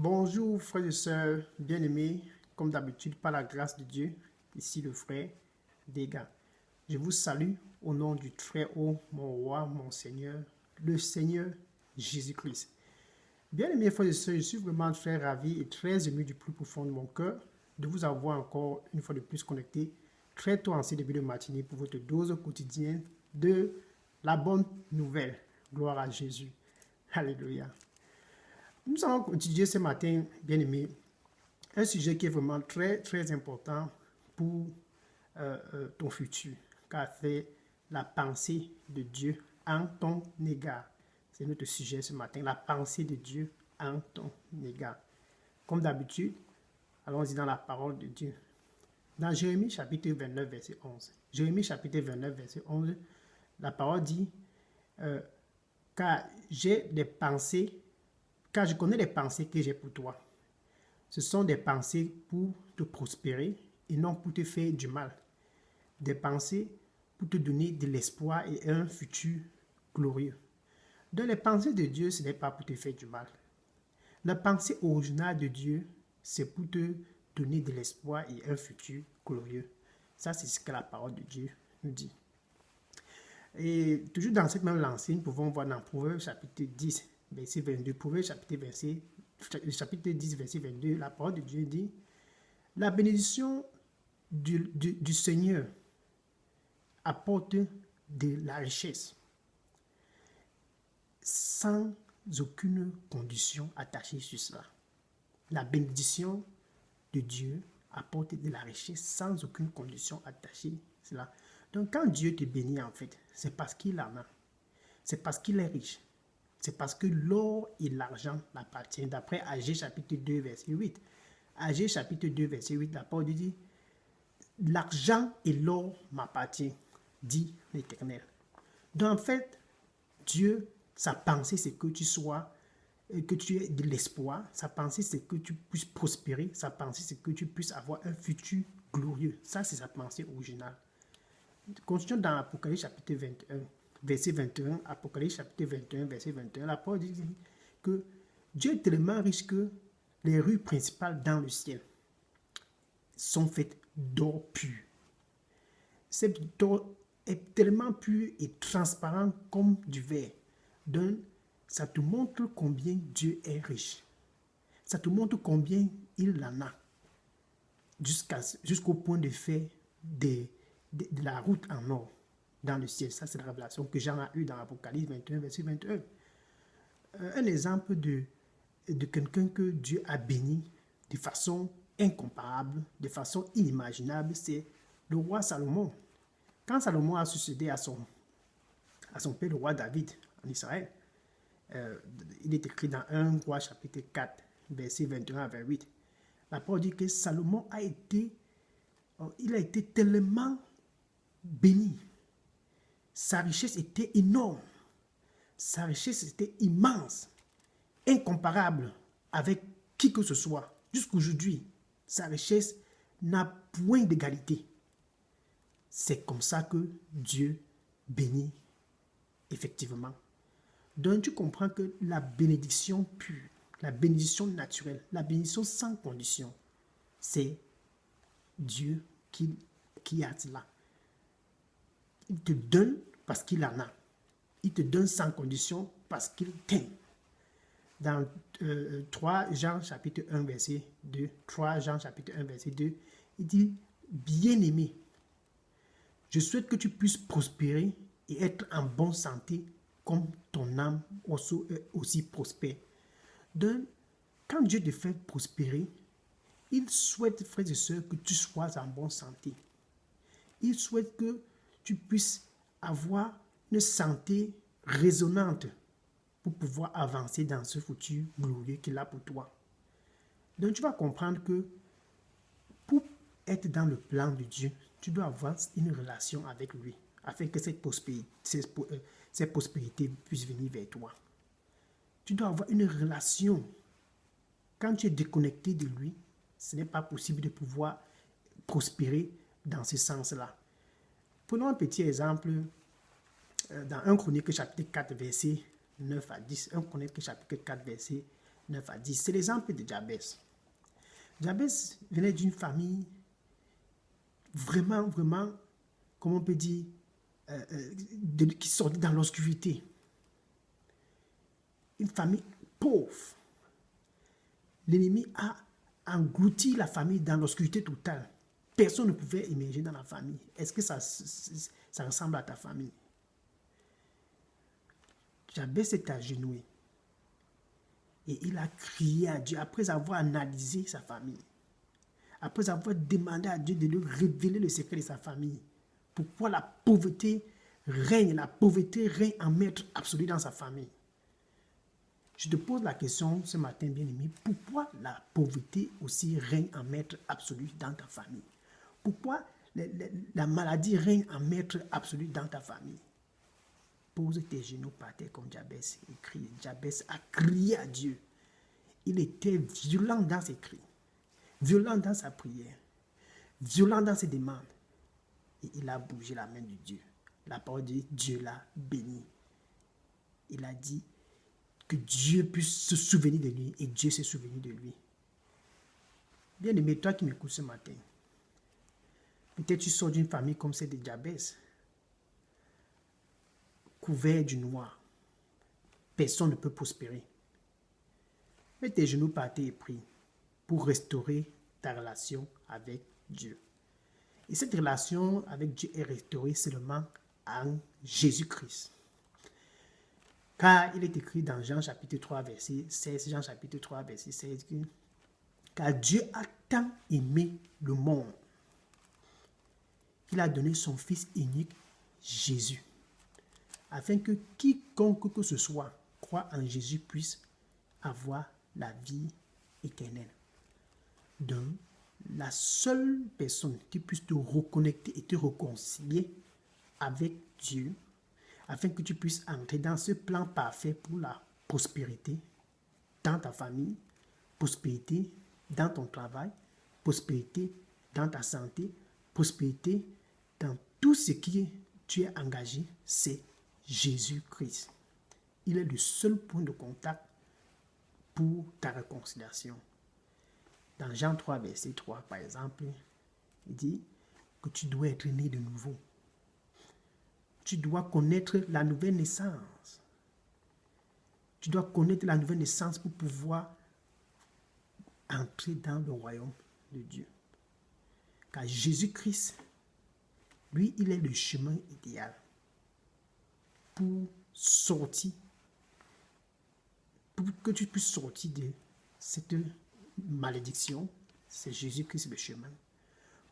Bonjour frères et sœurs bien-aimés, comme d'habitude par la grâce de Dieu, ici le frère Dega. Je vous salue au nom du Très-Haut, mon roi, mon Seigneur, le Seigneur Jésus-Christ. Bien-aimés frères et sœurs, je suis vraiment très ravi et très ému du plus profond de mon cœur de vous avoir encore une fois de plus connecté très tôt en ce début de matinée pour votre dose quotidienne de la bonne nouvelle. Gloire à Jésus. Alléluia. Nous allons étudier ce matin, bien-aimés, un sujet qui est vraiment très important pour ton futur, car c'est la pensée de Dieu en ton égard. C'est notre sujet ce matin, la pensée de Dieu en ton égard. Comme d'habitude, allons-y dans la parole de Dieu. Dans Jérémie chapitre 29, verset 11. Jérémie chapitre 29, verset 11, la parole dit, car je connais les pensées que j'ai pour toi. Ce sont des pensées pour te prospérer et non pour te faire du mal. Des pensées pour te donner de l'espoir et un futur glorieux. Donc les pensées de Dieu, ce n'est pas pour te faire du mal. La pensée originale de Dieu, c'est pour te donner de l'espoir et un futur glorieux. Ça, c'est ce que la parole de Dieu nous dit. Et toujours dans cette même lancée, nous pouvons voir dans Proverbes chapitre 10, verset 22, Proverbes chapitre 10, verset 22, la parole de Dieu dit, la bénédiction du Seigneur apporte de la richesse sans aucune condition attachée sur cela. La bénédiction de Dieu apporte de la richesse sans aucune condition attachée sur cela. Donc quand Dieu te bénit en fait, c'est parce qu'il en a. C'est parce qu'il est riche. C'est parce que l'or et l'argent l'appartiennent. D'après Agé chapitre 2, verset 8. Agé chapitre 2, verset 8, la parole dit, l'argent et l'or m'appartiennent, dit l'Éternel. Donc en fait, Dieu, sa pensée, c'est que tu sois, que tu aies de l'espoir. Sa pensée, c'est que tu puisses prospérer. Sa pensée, c'est que tu puisses avoir un futur glorieux. Ça, c'est sa pensée originale. Continuons dans Apocalypse chapitre 21, verset 21. Apocalypse chapitre 21, verset 21. La parole dit que Dieu est tellement riche que les rues principales dans le ciel sont faites d'or pur. Cet or est tellement pur et transparent comme du verre. Donc, ça te montre combien Dieu est riche. Ça te montre combien il en a. Jusqu'au point de faire de la route en or dans le ciel. Ça, c'est la révélation que Jean a eue dans l'Apocalypse 21, verset 21. Un exemple de quelqu'un que Dieu a béni de façon incomparable, de façon inimaginable, c'est le roi Salomon. Quand Salomon a succédé à son père, le roi David, en Israël, il est écrit dans 1 roi chapitre 4, verset 21 à 28. La parole dit que Salomon a été tellement béni. Sa richesse était énorme. Sa richesse était immense, incomparable avec qui que ce soit. Jusqu'aujourd'hui, sa richesse n'a point d'égalité. C'est comme ça que Dieu bénit effectivement. Donc tu comprends que la bénédiction pure, la bénédiction naturelle, la bénédiction sans condition, c'est Dieu qui a cela. Il te donne parce qu'il en a. Il te donne sans condition parce qu'il t'aime. Dans 3 Jean chapitre 1 verset 2, 3 Jean chapitre 1 verset 2, il dit, bien-aimé, je souhaite que tu puisses prospérer et être en bonne santé comme ton âme aussi prospère. Donc, quand Dieu te fait prospérer, il souhaite, frères et sœurs, que tu sois en bonne santé. Il souhaite que tu puisses avoir une santé résonnante pour pouvoir avancer dans ce futur glorieux qu'il a pour toi. Donc tu vas comprendre que pour être dans le plan de Dieu, tu dois avoir une relation avec lui, afin que cette prospérité puisse venir vers toi. Tu dois avoir une relation. Quand tu es déconnecté de lui, ce n'est pas possible de pouvoir prospérer dans ce sens-là. Prenons un petit exemple dans 1 Chronique chapitre 4 verset 9 à 10. 1 Chronique chapitre 4 verset 9 à 10. C'est l'exemple de Jabez. Jabez venait d'une famille vraiment, vraiment, comment on peut dire, qui sortait dans l'obscurité. Une famille pauvre. L'ennemi a englouti la famille dans l'obscurité totale. Personne ne pouvait émerger dans la famille. Est-ce que ça ressemble à ta famille? Jabez s'est agenouillé et il a crié à Dieu après avoir analysé sa famille, après avoir demandé à Dieu de lui révéler le secret de sa famille. Pourquoi la pauvreté règne en maître absolu dans sa famille. Je te pose la question ce matin, bien-aimé, pourquoi la pauvreté aussi règne en maître absolu dans ta famille? Pourquoi la maladie règne en maître absolu dans ta famille? Pose tes genoux par terre comme Jabez et crie. Jabez a crié à Dieu. Il était violent dans ses cris, violent dans sa prière, violent dans ses demandes. Et il a bougé la main de Dieu. La parole de Dieu l'a béni. Il a dit que Dieu puisse se souvenir de lui et Dieu s'est souvenu de lui. Bien-aimé, toi qui m'écoutes ce matin, peut-être tu sors d'une famille comme celle de Jabez, couvert du noir. Personne ne peut prospérer. Mets tes genoux par terre et prie pour restaurer ta relation avec Dieu. Et cette relation avec Dieu est restaurée seulement en Jésus-Christ. Car il est écrit dans Jean chapitre 3, verset 16, Jean chapitre 3, verset 16, car Dieu a tant aimé le monde qu'il a donné son Fils unique, Jésus, afin que quiconque que ce soit croit en Jésus puisse avoir la vie éternelle. Donc, la seule personne qui puisse te reconnecter et te réconcilier avec Dieu, afin que tu puisses entrer dans ce plan parfait pour la prospérité dans ta famille, prospérité dans ton travail, prospérité dans ta santé, prospérité dans tout ce qui tu es engagé, c'est Jésus-Christ. Il est le seul point de contact pour ta réconciliation. Dans Jean 3, verset 3, par exemple, il dit que tu dois être né de nouveau. Tu dois connaître la nouvelle naissance. Tu dois connaître la nouvelle naissance pour pouvoir entrer dans le royaume de Dieu. Car Jésus-Christ, lui, il est le chemin idéal pour sortir, pour que tu puisses sortir de cette malédiction. C'est Jésus-Christ le chemin.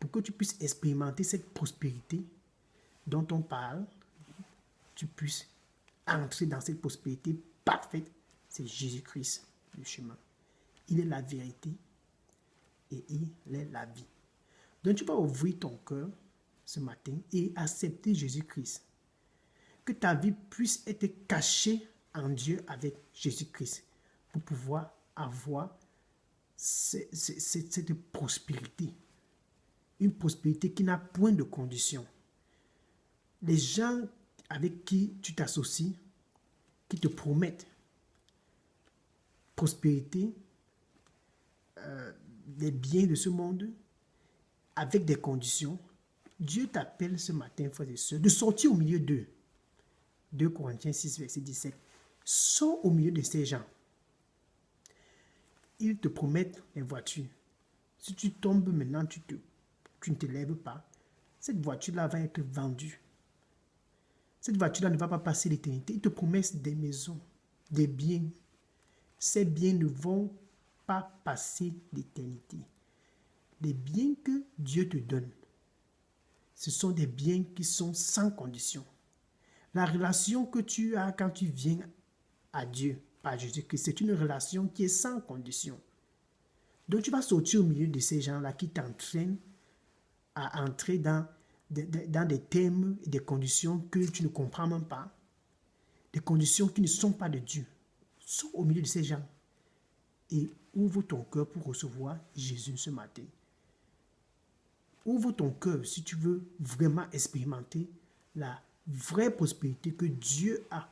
Pour que tu puisses expérimenter cette prospérité dont on parle, tu puisses entrer dans cette prospérité parfaite. C'est Jésus-Christ le chemin. Il est la vérité et il est la vie. Donc tu vas ouvrir ton cœur ce matin et accepter Jésus-Christ. Que ta vie puisse être cachée en Dieu avec Jésus-Christ pour pouvoir avoir cette prospérité. Une prospérité qui n'a point de condition. Les gens avec qui tu t'associes, qui te promettent prospérité, des biens de ce monde, avec des conditions, Dieu t'appelle ce matin, frères et sœurs, de sortir au milieu d'eux. 2 Corinthiens 6, verset 17. Sors au milieu de ces gens. Ils te promettent des voitures. Si tu tombes maintenant, tu ne te lèves pas, cette voiture-là va être vendue. Cette voiture-là ne va pas passer l'éternité. Ils te promettent des maisons, des biens. Ces biens ne vont pas passer l'éternité. Les biens que Dieu te donne, ce sont des biens qui sont sans condition. La relation que tu as quand tu viens à Dieu, par Jésus-Christ, c'est une relation qui est sans condition. Donc tu vas sortir au milieu de ces gens-là qui t'entraînent à entrer dans des thèmes et des conditions que tu ne comprends même pas, des conditions qui ne sont pas de Dieu. Sors au milieu de ces gens et ouvre ton cœur pour recevoir Jésus ce matin. Ouvre ton cœur si tu veux vraiment expérimenter la vraie prospérité que Dieu a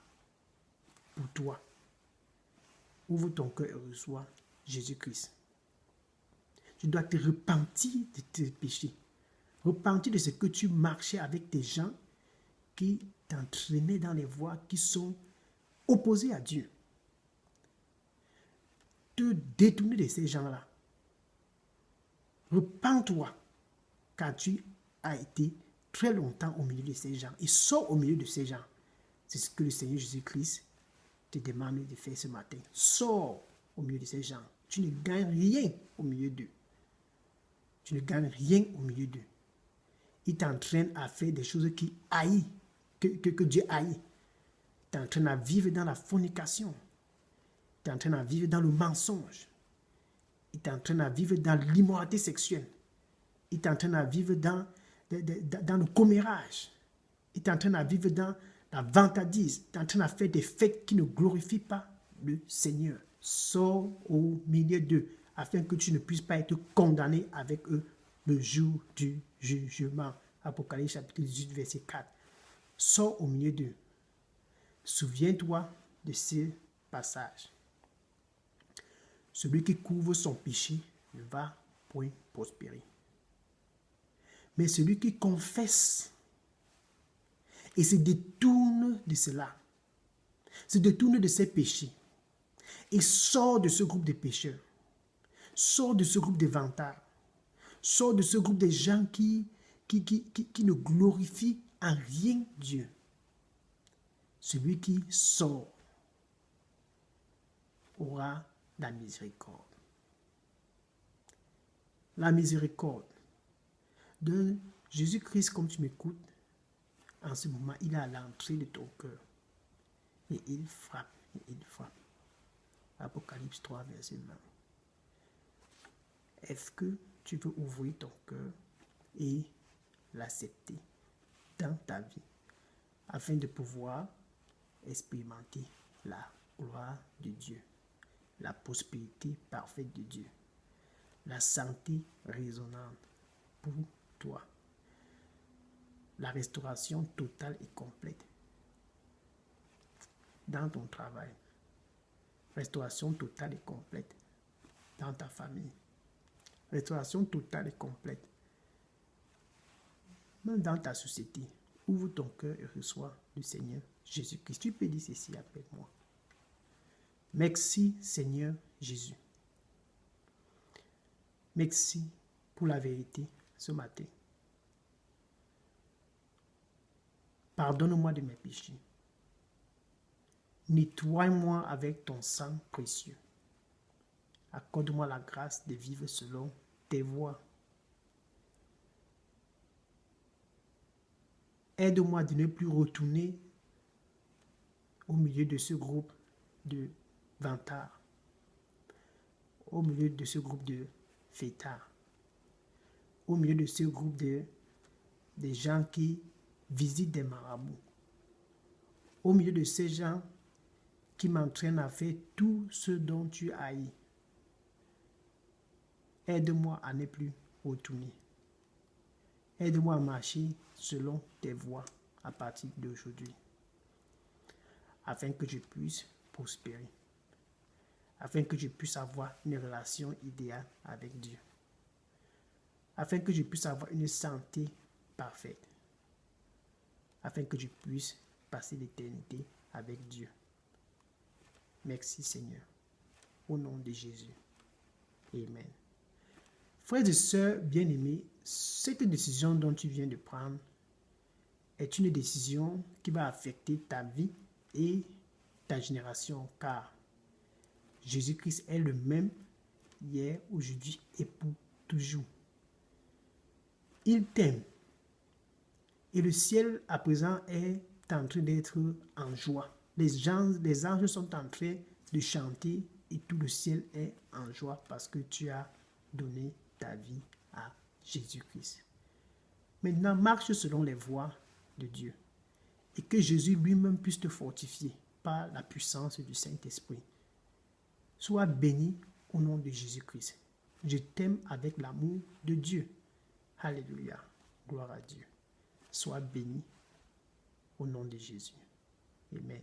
pour toi. Ouvre ton cœur et reçois Jésus-Christ. Tu dois te repentir de tes péchés. Repentir de ce que tu marchais avec des gens qui t'entraînaient dans les voies qui sont opposées à Dieu. Te détourner de ces gens-là. Repends-toi, car tu as été très longtemps au milieu de ces gens. Et sors au milieu de ces gens. C'est ce que le Seigneur Jésus-Christ te demande de faire ce matin. Sors au milieu de ces gens. Tu ne gagnes rien au milieu d'eux. Tu ne gagnes rien au milieu d'eux. Ils t'entraînent à faire des choses qui haït, que Dieu haït. Ils t'entraînent à vivre dans la fornication. Ils t'entraînent à vivre dans le mensonge. Ils t'entraînent à vivre dans l'immoralité sexuelle. Ils t'entraînent à vivre dans le commérage. Ils t'entraînent à vivre dans la vantardise. Ils t'entraînent à faire des faits qui ne glorifient pas le Seigneur. Sors au milieu d'eux, afin que tu ne puisses pas être condamné avec eux le jour du jugement. Apocalypse chapitre 18, verset 4. Sors au milieu d'eux. Souviens-toi de ce passage. Celui qui couvre son péché ne va point prospérer. Mais celui qui confesse et se détourne de cela, se détourne de ses péchés et sort de ce groupe de pécheurs, sort de ce groupe de vantards, sort de ce groupe de gens qui ne glorifient en rien Dieu. Celui qui sort aura la miséricorde. La miséricorde de Jésus-Christ, comme tu m'écoutes, en ce moment, il est à l'entrée de ton cœur. Et il frappe, et il frappe. Apocalypse 3, verset 20. Est-ce que tu veux ouvrir ton cœur et l'accepter dans ta vie afin de pouvoir expérimenter la gloire de Dieu, la prospérité parfaite de Dieu, la santé résonnante pour toi, la restauration totale et complète dans ton travail, restauration totale et complète dans ta famille, restauration totale et complète même dans ta société. Ouvre ton cœur et reçois le Seigneur Jésus-Christ. Tu peux dire ceci avec moi. Merci Seigneur Jésus. Merci pour la vérité ce matin. Pardonne-moi de mes péchés. Nettoie-moi avec ton sang précieux. Accorde-moi la grâce de vivre selon tes voies. Aide-moi de ne plus retourner au milieu de ce groupe de vantards, au milieu de ce groupe de fêtards, au milieu de ce groupe de gens qui visitent des marabouts, au milieu de ces gens qui m'entraînent à faire tout ce dont tu haïs. Aide-moi à ne plus retourner. Aide-moi à marcher selon tes voies à partir d'aujourd'hui, afin que je puisse prospérer, afin que je puisse avoir une relation idéale avec Dieu, afin que je puisse avoir une santé parfaite, afin que je puisse passer l'éternité avec Dieu. Merci Seigneur, au nom de Jésus. Amen. Frères et sœurs bien-aimés, cette décision dont tu viens de prendre est une décision qui va affecter ta vie et ta génération, car Jésus-Christ est le même hier, aujourd'hui et pour toujours. Il t'aime. Et le ciel à présent est en train d'être en joie. Les anges sont en train de chanter et tout le ciel est en joie parce que tu as donné ta vie à Jésus-Christ. Maintenant, marche selon les voies de Dieu et que Jésus lui-même puisse te fortifier par la puissance du Saint-Esprit. Sois béni au nom de Jésus-Christ. Je t'aime avec l'amour de Dieu. Alléluia. Gloire à Dieu. Sois béni au nom de Jésus. Amen.